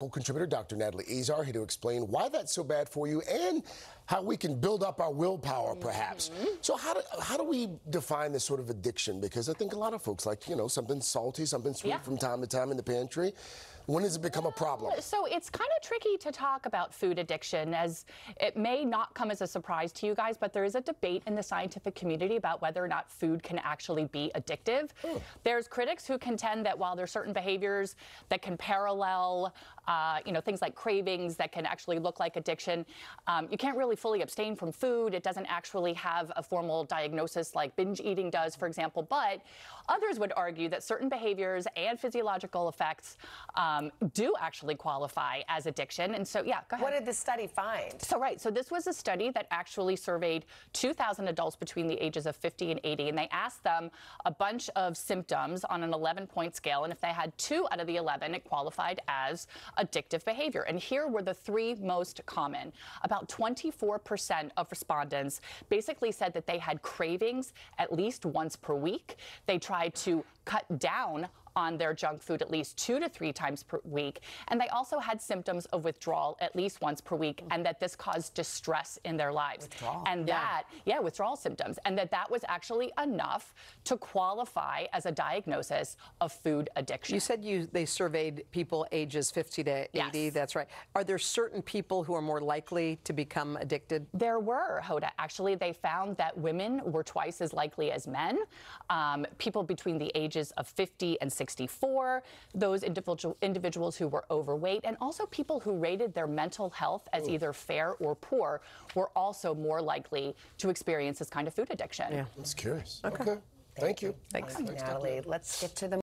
Contributor Dr. Natalie Azar here to explain why that's so bad for you and how we can build up our willpower, perhaps. So how do we define this sort of addiction? Because I think a lot of folks like, something salty, something sweet from time to time in the pantry. When does it become a problem? So it's kind of tricky to talk about food addiction, as it may not come as a surprise to you guys, but there is a debate in the scientific community about whether or not food can actually be addictive. There's critics who contend that while there are certain behaviors that can parallel, things like cravings that can actually look like addiction, you can't really fully abstain from food. It doesn't actually have a formal diagnosis like binge eating does, for example. But others would argue that certain behaviors and physiological effects do actually qualify as addiction. And so, yeah, go ahead. What did the study find? So this was a study that actually surveyed 2,000 adults between the ages of 50 and 80, and they asked them a bunch of symptoms on an 11-point scale, and if they had 2 out of the 11, it qualified as addictive behavior. And here were the 3 most common. About 24% of respondents basically said that they had cravings at least once per week. They tried to cut down on their junk food at least 2 to 3 times per week. And they also had symptoms of withdrawal at least once per week, and that this caused distress in their lives. Withdrawal. And withdrawal symptoms. And that was actually enough to qualify as a diagnosis of food addiction. You said they surveyed people ages 50 to 80. Yes. That's right. Are there certain people who are more likely to become addicted? There were, Hoda. Actually, they found that women were twice as likely as men. People between the ages of 50 and 64, those individuals who were overweight, and also people who rated their mental health as either fair or poor were also more likely to experience this kind of food addiction. That's curious. Okay. Thank you. Thanks. Natalie, let's get to the